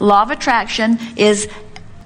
Law of attraction is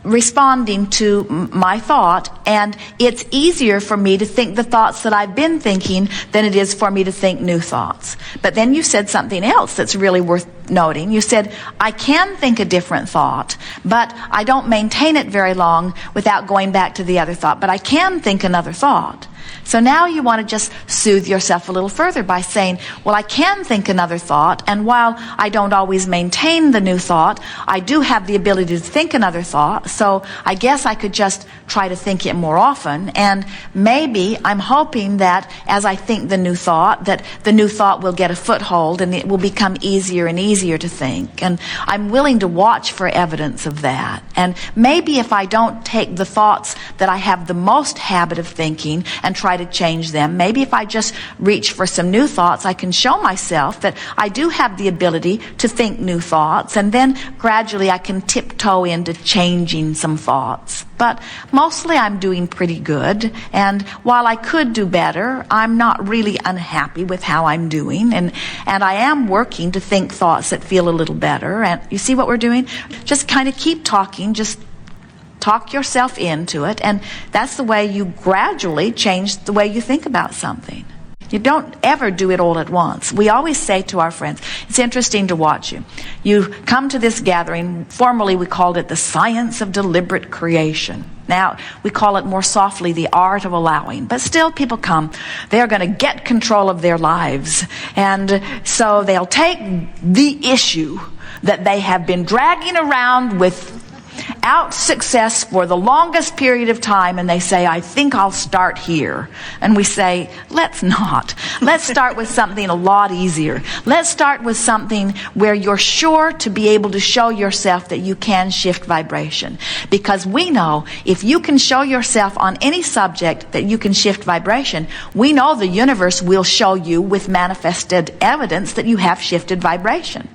responding to my thought, and it's easier for me to think the thoughts that I've been thinking than it is for me to think new thoughts. But then you said something else that's really worth noting. You said, I can think a different thought, but I don't maintain it very long without going back to the other thought. But I can think another thought. So now you want to just soothe yourself a little further by saying, well, I can think another thought, and while I don't always maintain the new thought, I do have the ability to think another thought, so I guess I could just try to think it more often, and maybe I'm hoping that as I think the new thought, that the new thought will get a foothold and it will become easier and easier to think. And I'm willing to watch for evidence of that. And maybe if I don't take the thoughts that I have the most habit of thinking and try to change them, maybe if I just reach for some new thoughts, I can show myself that I do have the ability to think new thoughts, and then gradually I can tiptoe into changing some thoughts. But mostly I'm doing pretty good, and while I could do better, I'm not really unhappy with how I'm doing, and I am working to think thoughts that feel a little better. And you see what we're doing? Just kind of keep talking, just talk yourself into it, and that's the way you gradually change the way you think about something. You don't ever do it all at once. We always say to our friends, it's interesting to watch you. You come to this gathering, formerly we called it the science of deliberate creation. Now, we call it more softly the art of allowing. But still, people come. They're going to get control of their lives. And so they'll take the issue that they have been dragging around without success for the longest period of time, and they say, I think I'll start here. And we say, let's not. Let's start with something a lot easier. Let's start with something where you're sure to be able to show yourself that you can shift vibration. Because we know if you can show yourself on any subject that you can shift vibration, we know the universe will show you with manifested evidence that you have shifted vibration.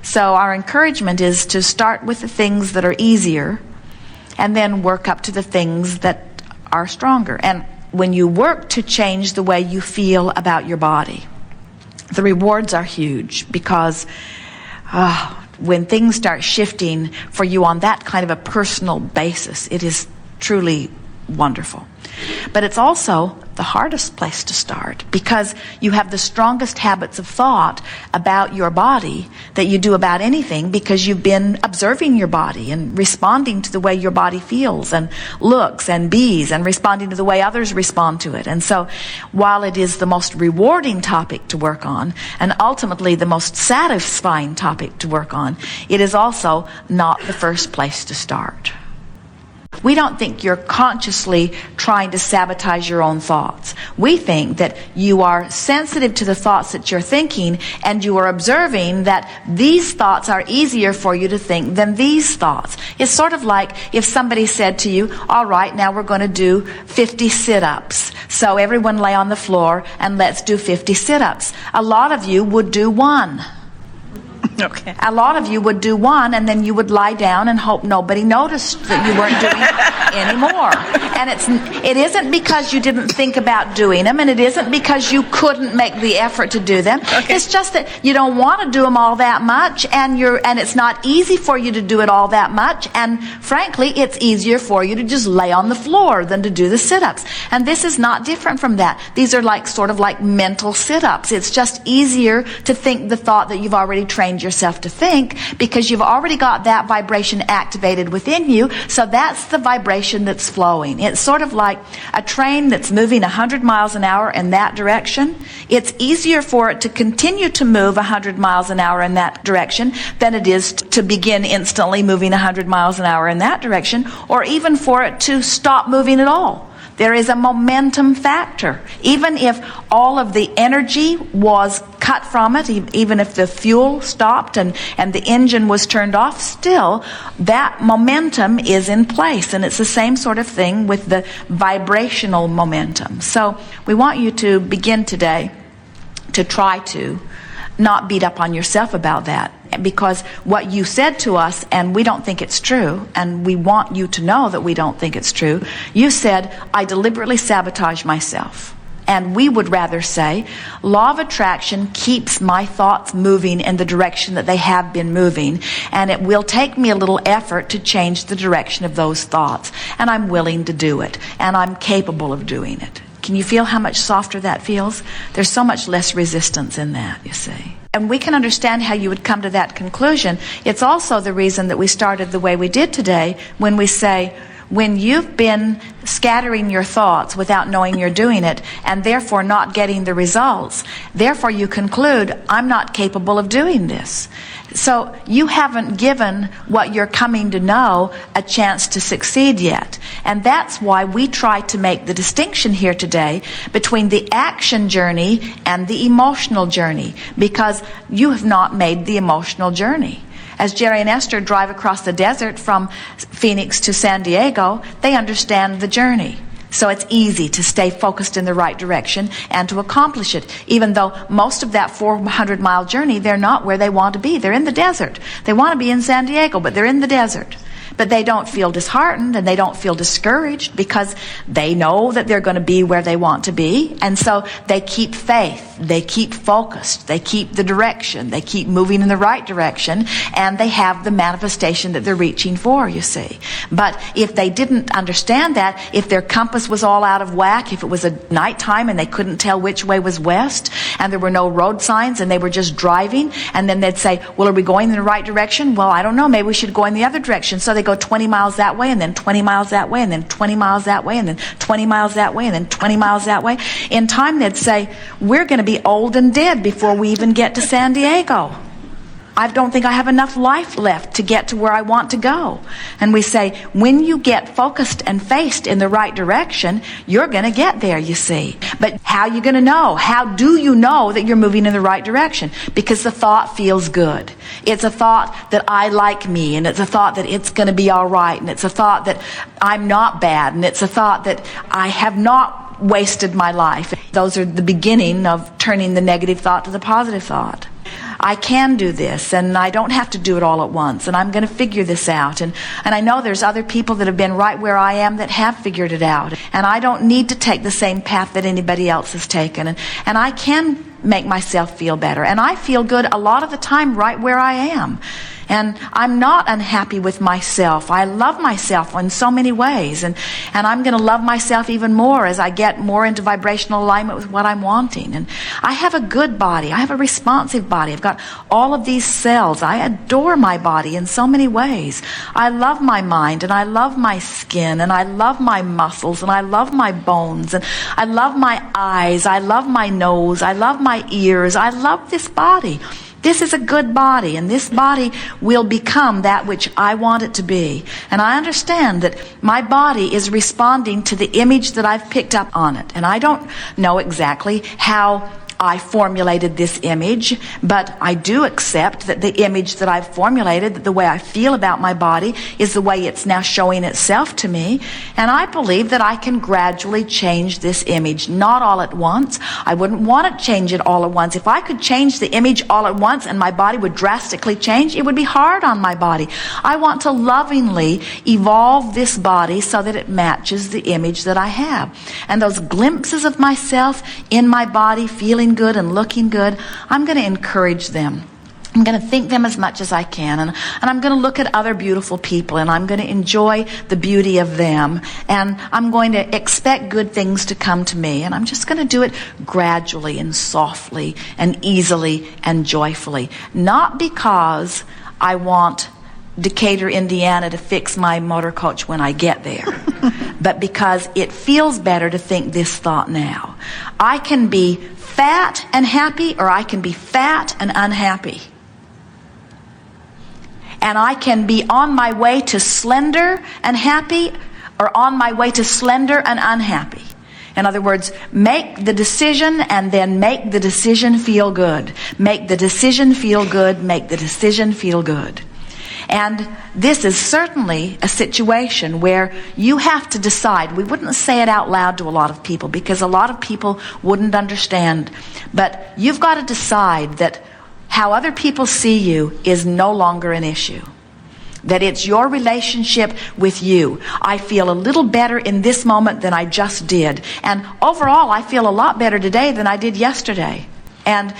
So our encouragement is to start with the things that are easier and then work up to the things that are stronger. And when you work to change the way you feel about your body, the rewards are huge, because when things start shifting for you on that kind of a personal basis, it is truly wonderful. But it's also the hardest place to start, because you have the strongest habits of thought about your body that you do about anything, because you've been observing your body and responding to the way your body feels and looks and bees, and responding to the way others respond to it. And so while it is the most rewarding topic to work on, and ultimately the most satisfying topic to work on, it is also not the first place to start. We don't think you're consciously trying to sabotage your own thoughts. We think that you are sensitive to the thoughts that you're thinking, and you are observing that these thoughts are easier for you to think than these thoughts. It's sort of like if somebody said to you, all right, now we're going to do 50 sit-ups. So everyone lay on the floor and let's do 50 sit-ups. A lot of you would do one. Okay. A lot of you would do one, and then you would lie down and hope nobody noticed that you weren't doing any more. And it isn't because you didn't think about doing them, and it isn't because you couldn't make the effort to do them. Okay. It's just that you don't want to do them all that much, and it's not easy for you to do it all that much, and frankly, it's easier for you to just lay on the floor than to do the sit-ups. And this is not different from that. These are sort of like mental sit-ups. It's just easier to think the thought that you've already trained yourself to think, because you've already got that vibration activated within you. So that's the vibration that's flowing. It's sort of like a train that's moving 100 miles an hour in that direction. It's easier for it to continue to move 100 miles an hour in that direction than it is to begin instantly moving 100 miles an hour in that direction, or even for it to stop moving at all. There is a momentum factor. Even if all of the energy was cut from it, even if the fuel stopped and the engine was turned off, still that momentum is in place. And it's the same sort of thing with the vibrational momentum. So we want you to begin today to try to not beat up on yourself about that, because what you said to us, and we don't think it's true, and we want you to know that we don't think it's true. You said, I deliberately sabotage myself. And we would rather say, law of attraction keeps my thoughts moving in the direction that they have been moving, and it will take me a little effort to change the direction of those thoughts. And I'm willing to do it, and I'm capable of doing it. Can you feel how much softer that feels? There's so much less resistance in that, you see. And we can understand how you would come to that conclusion. It's also the reason that we started the way we did today, when we say, when you've been scattering your thoughts without knowing you're doing it, and therefore not getting the results, therefore you conclude, I'm not capable of doing this. So you haven't given what you're coming to know a chance to succeed yet. And that's why we try to make the distinction here today between the action journey and the emotional journey, because you have not made the emotional journey. As Jerry and Esther drive across the desert from Phoenix to San Diego, they understand the journey. So it's easy to stay focused in the right direction and to accomplish it, even though most of that 400-mile journey, they're not where they want to be. They're in the desert. They want to be in San Diego, but they're in the desert. But they don't feel disheartened and they don't feel discouraged, because they know that they're going to be where they want to be. And so they keep faith, they keep focused, they keep the direction, they keep moving in the right direction, and they have the manifestation that they're reaching for, you see. But if they didn't understand that, if their compass was all out of whack, if it was a nighttime and they couldn't tell which way was west, and there were no road signs and they were just driving, and then they'd say, well, are we going in the right direction? Well, I don't know, maybe we should go in the other direction. So they go 20 miles that way, and then 20 miles that way, and then 20 miles that way, and then 20 miles that way, and then 20 miles that way. In time, they'd say, we're going to be old and dead before we even get to San Diego. I don't think I have enough life left to get to where I want to go. And we say, when you get focused and faced in the right direction, you're going to get there, you see. But how are you going to know? How do you know that you're moving in the right direction? Because the thought feels good. It's a thought that I like me, and it's a thought that it's going to be all right, and it's a thought that I'm not bad, and it's a thought that I have not wasted my life. Those are the beginning of turning the negative thought to the positive thought. I can do this, and I don't have to do it all at once, and I'm going to figure this out. And I know there's other people that have been right where I am that have figured it out, and I don't need to take the same path that anybody else has taken, and I can make myself feel better. And I feel good a lot of the time right where I am. And I'm not unhappy with myself. I love myself in so many ways. And I'm going to love myself even more as I get more into vibrational alignment with what I'm wanting. And I have a good body. I have a responsive body. I've got all of these cells. I adore my body in so many ways. I love my mind, and I love my skin, and I love my muscles, and I love my bones, and I love my eyes. I love my nose. I love my ears. I love this body. This is a good body, and this body will become that which I want it to be. And I understand that my body is responding to the image that I've picked up on it. And I don't know exactly how I formulated this image, but I do accept that the image that I've formulated, that the way I feel about my body, is the way it's now showing itself to me. And I believe that I can gradually change this image, not all at once. I wouldn't want to change it all at once. If I could change the image all at once and my body would drastically change, it would be hard on my body. I want to lovingly evolve this body so that it matches the image that I have. And those glimpses of myself in my body feeling good and looking good, I'm going to encourage them. I'm going to think them as much as I can, and I'm going to look at other beautiful people, and I'm going to enjoy the beauty of them, and I'm going to expect good things to come to me, and I'm just going to do it gradually and softly and easily and joyfully. Not because I want Decatur, Indiana to fix my motor coach when I get there, but because it feels better to think this thought now. I can be fat and happy, or I can be fat and unhappy. And I can be on my way to slender and happy, or on my way to slender and unhappy. In other words, make the decision and then make the decision feel good. Make the decision feel good. Make the decision feel good. And this is certainly a situation where you have to decide. We wouldn't say it out loud to a lot of people because a lot of people wouldn't understand. But you've got to decide that how other people see you is no longer an issue. That it's your relationship with you. I feel a little better in this moment than I just did. And overall, I feel a lot better today than I did yesterday. And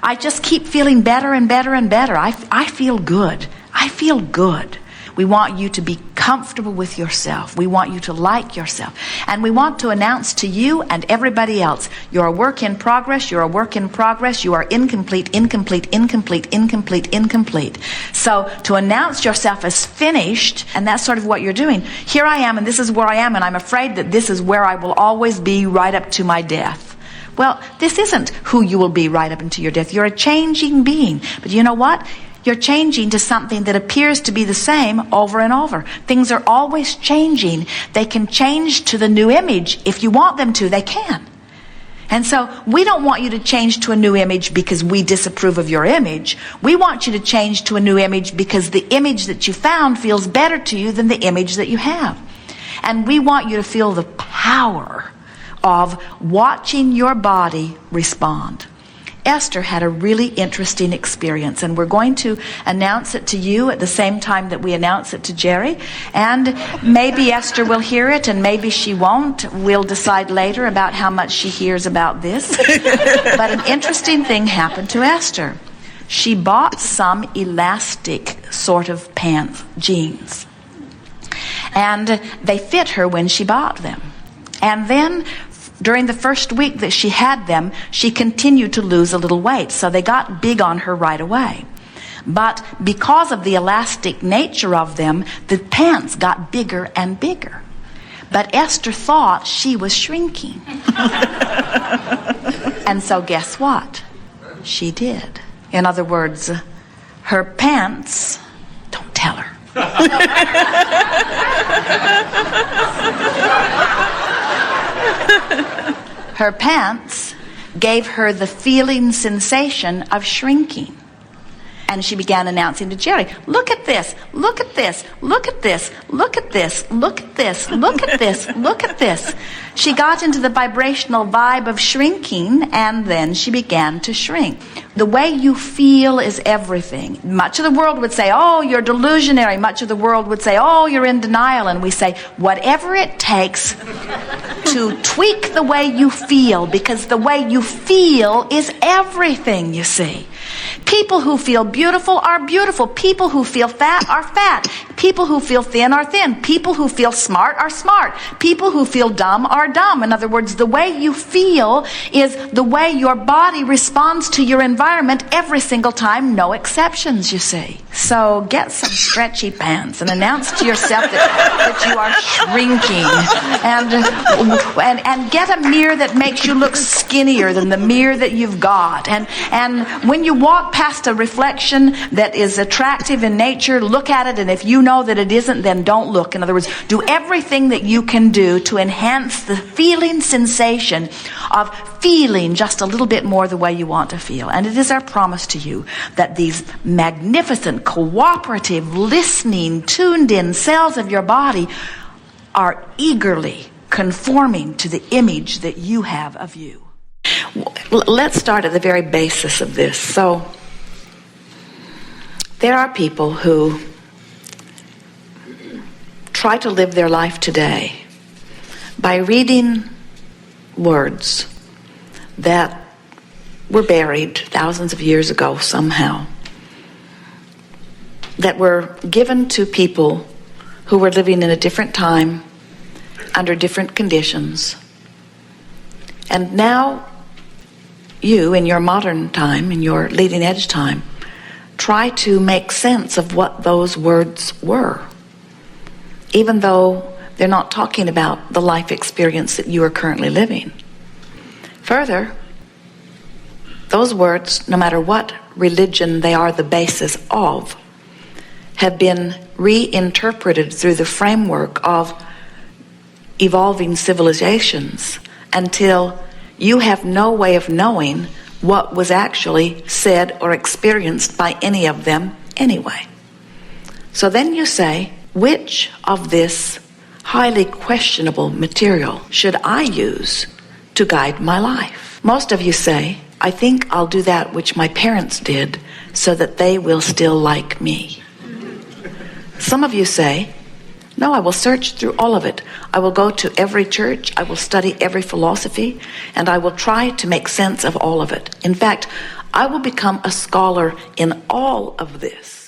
I just keep feeling better and better and better. I feel good. I feel good. We want you to be comfortable with yourself. We want you to like yourself. And we want to announce to you and everybody else, you're a work in progress, you're a work in progress, you are incomplete, incomplete, incomplete, incomplete, incomplete. So to announce yourself as finished, and that's sort of what you're doing. Here I am, and this is where I am, and I'm afraid that this is where I will always be right up to my death. Well, this isn't who you will be right up until your death. You're a changing being. But you know what? You're changing to something that appears to be the same over and over. Things are always changing. They can change to the new image. If you want them to, they can. And so we don't want you to change to a new image because we disapprove of your image. We want you to change to a new image because the image that you found feels better to you than the image that you have. And we want you to feel the power of watching your body respond. Esther had a really interesting experience, and we're going to announce it to you at the same time that we announce it to Jerry. And maybe Esther will hear it, and maybe she won't. We'll decide later about how much she hears about this. But an interesting thing happened to Esther. She bought some elastic sort of pants, jeans. And they fit her when she bought them. And then during the first week that she had them, she continued to lose a little weight. So they got big on her right away. But because of the elastic nature of them, the pants got bigger and bigger. But Esther thought she was shrinking. And so guess what? She did. In other words, her pants, don't tell her. Her pants gave her the feeling sensation of shrinking. And she began announcing to Jerry, look at this, look at this, look at this, look at this, look at this, look at this, look at this. She got into the vibrational vibe of shrinking, and then she began to shrink. The way you feel is everything. Much of the world would say, oh, you're delusionary. Much of the world would say, oh, you're in denial. And we say, whatever it takes to tweak the way you feel, because the way you feel is everything, you see. People who feel beautiful are beautiful. People who feel fat are fat. People who feel thin are thin. People who feel smart are smart. People who feel dumb are dumb. In other words, the way you feel is the way your body responds to your environment every single time, no exceptions, you see. So get some stretchy pants and announce to yourself that you are shrinking. And get a mirror that makes you look skinnier than the mirror that you've got. And when you walk past a reflection that is attractive in nature, look at it, and if you know that it isn't, then don't look. In other words, do everything that you can do to enhance the feeling sensation of feeling just a little bit more the way you want to feel. And it is our promise to you that these magnificent, cooperative, listening, tuned-in cells of your body are eagerly conforming to the image that you have of you. Let's start at the very basis of this. So, there are people who try to live their life today by reading words that were buried thousands of years ago somehow, that were given to people who were living in a different time, under different conditions. And now you, in your modern time, in your leading edge time, try to make sense of what those words were, even though they're not talking about the life experience that you are currently living. Further, those words, no matter what religion they are the basis of, have been reinterpreted through the framework of evolving civilizations until you have no way of knowing what was actually said or experienced by any of them anyway. So then you say, which of this highly questionable material should I use to guide my life? Most of you say, I think I'll do that which my parents did so that they will still like me. Some of you say, no, I will search through all of it. I will go to every church. I will study every philosophy, and I will try to make sense of all of it. In fact, I will become a scholar in all of this.